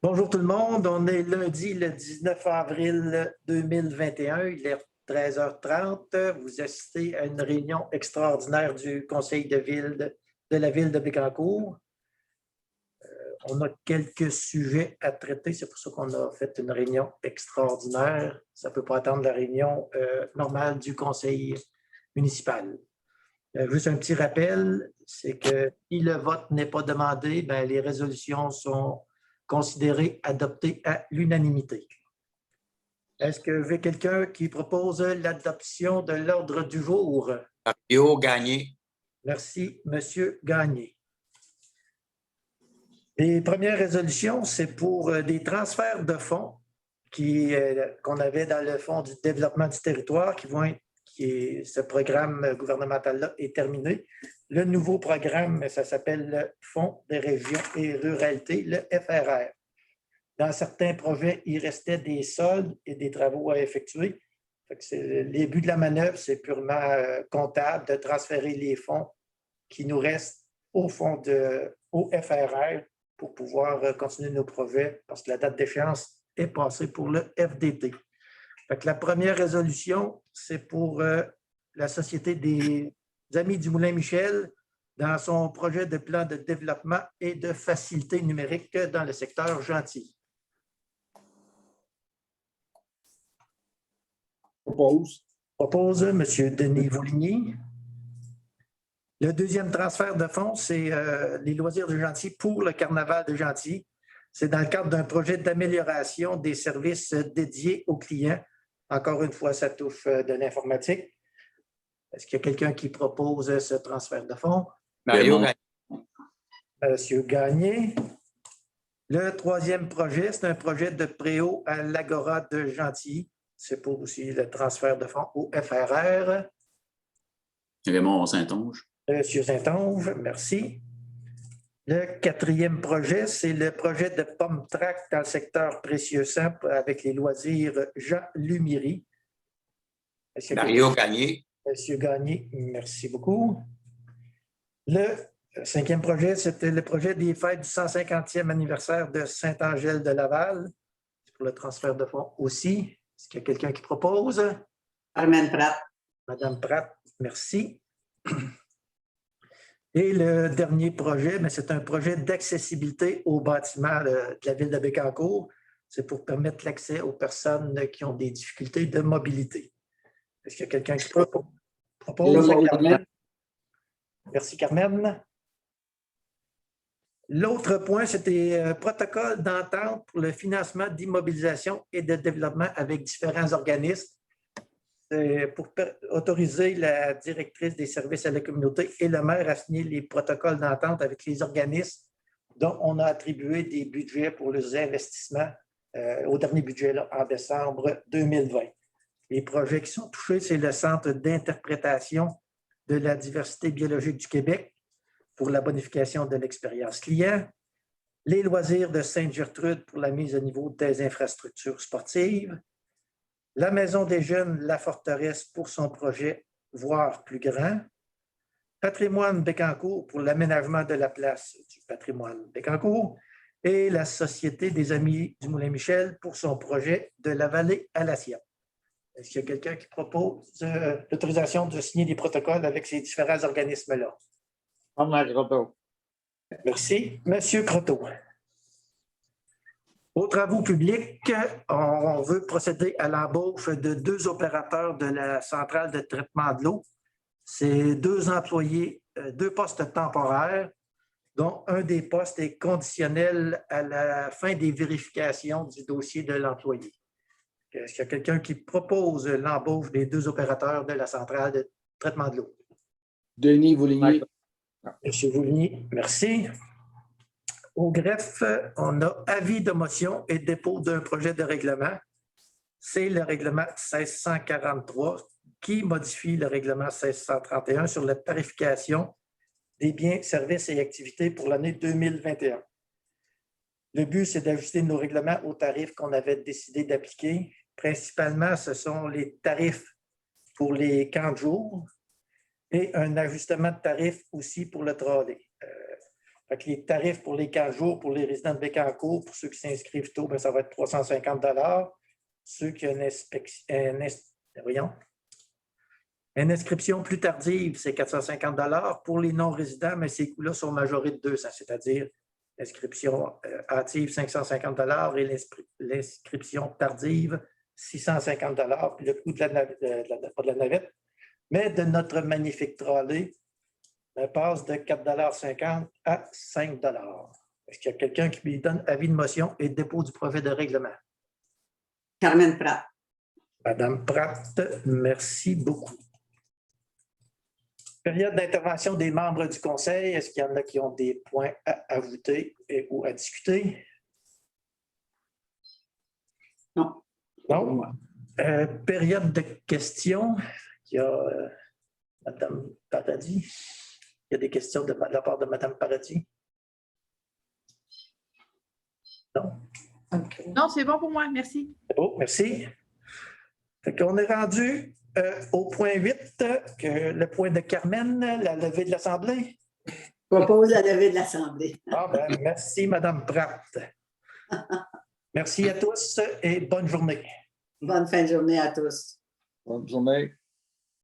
Bonjour tout le monde, on est lundi le 19 avril 2021, il est 13h30. Vous assistez à une réunion extraordinaire du Conseil de ville de la ville de Bécancour. On a quelques sujets à traiter, c'est pour ça qu'on a fait une réunion extraordinaire. Ça ne peut pas attendre la réunion normale du Conseil municipal. Juste un petit rappel, c'est que si le vote n'est pas demandé, bien, les résolutions sont considérées adoptées à l'unanimité. Est-ce que vous avez quelqu'un qui propose l'adoption de l'ordre du jour? Mario Gagné. Merci, Monsieur Gagné. Les premières résolutions, c'est pour des transferts de fonds qu'on avait dans le Fonds du développement du territoire ce programme gouvernemental-là est terminé. Le nouveau programme, ça s'appelle le Fonds des régions et ruralités, le FRR. Dans certains projets, il restait des soldes et des travaux à effectuer. Les buts de la manœuvre, c'est purement comptable de transférer les fonds qui nous restent au FRR pour pouvoir continuer nos projets parce que la date d'échéance est passée pour le FDT. La première résolution, c'est pour la Société des Amis du Moulin-Michel dans son projet de plan de développement et de facilité numérique dans le secteur Gentilly. Propose M. Denis Vouligny. Le deuxième transfert de fonds, c'est les loisirs de Gentilly pour le carnaval de Gentilly. C'est dans le cadre d'un projet d'amélioration des services dédiés aux clients. Encore une fois, ça touche de l'informatique. Est-ce qu'il y a quelqu'un qui propose ce transfert de fonds? Mario Gagné. Monsieur Gagné. Le troisième projet, c'est un projet de préau à l'Agora de Gentilly. C'est pour aussi le transfert de fonds au FRR. Raymond Saint-Onge. Monsieur Saint-Onge, merci. Le quatrième projet, c'est le projet de pomme track dans le secteur Précieux-Sang avec les loisirs Jean Lumiry. Mario Gagné. Monsieur Gagné, merci beaucoup. Le cinquième projet, c'était le projet des fêtes du 150e anniversaire de Saint-Angèle de Laval. C'est pour le transfert de fonds aussi. Est-ce qu'il y a quelqu'un qui propose? Armelle Pratt. Madame Pratt, merci. Et le dernier projet, c'est un projet d'accessibilité aux bâtiments de la ville de Bécancour. C'est pour permettre l'accès aux personnes qui ont des difficultés de mobilité. Est-ce qu'il y a quelqu'un qui propose? Carmen? Merci, Carmen. L'autre point, c'était un protocole d'entente pour le financement d'immobilisation et de développement avec différents organismes. Pour autoriser la directrice des services à la communauté et le maire à signer les protocoles d'entente avec les organismes dont on a attribué des budgets pour les investissements au dernier budget là, en décembre 2020. Les projets qui sont touchés, c'est le Centre d'interprétation de la diversité biologique du Québec pour la bonification de l'expérience client, les loisirs de Sainte-Gertrude pour la mise à niveau des infrastructures sportives, la Maison des Jeunes La Forteresse pour son projet Voir plus grand, Patrimoine Bécancour pour l'aménagement de la place du patrimoine Bécancour et la Société des Amis du Moulin-Michel pour son projet de la vallée à la Sierre. Est-ce qu'il y a quelqu'un qui propose l'autorisation de signer des protocoles avec ces différents organismes-là? Merci. Monsieur Croteau. Aux travaux publics, on veut procéder à l'embauche de 2 opérateurs de la centrale de traitement de l'eau. C'est 2 employés, 2 postes temporaires, dont un des postes est conditionnel à la fin des vérifications du dossier de l'employé. Est-ce qu'il y a quelqu'un qui propose l'embauche des 2 opérateurs de la centrale de traitement de l'eau? Denis Vouligny. Monsieur Vouligny, merci. Au greffe, on a avis de motion et dépôt d'un projet de règlement. C'est le règlement 1643 qui modifie le règlement 1631 sur la tarification des biens, services et activités pour l'année 2021. Le but, c'est d'ajuster nos règlements aux tarifs qu'on avait décidé d'appliquer. Principalement, ce sont les tarifs pour les camps de jour et un ajustement de tarifs aussi pour le trolley. Fait que les tarifs pour les 15 jours, pour les résidents de Bécancour, pour ceux qui s'inscrivent tôt, bien, ça va être 350 $. Ceux qui ont une inscription plus tardive, c'est 450 $. Pour les non-résidents, mais ces coûts-là sont majorés de 200, c'est-à-dire l'inscription hâtive, 550 $ et l'inscription tardive, 650 $. Puis le coût pas de la navette, mais de notre magnifique trolley passe de 4,50 $ à 5 $. Est-ce qu'il y a quelqu'un qui lui donne avis de motion et dépôt du projet de règlement? Carmen Pratt. Madame Pratt, merci beaucoup. Période d'intervention des membres du conseil. Est-ce qu'il y en a qui ont des points à ajouter ou à discuter? Non. Non? Période de questions. Il y a Madame Paradis. Il y a des questions de la part de Madame Paradis? Non? OK. Non, c'est bon pour moi, merci. C'est beau, merci. Fait qu'on est rendu au point 8, le point de Carmen, la levée de l'Assemblée. Propose la levée de l'Assemblée. Ah ben, merci, Madame Pratt. Merci à tous et bonne journée. Bonne fin de journée à tous. Bonne journée.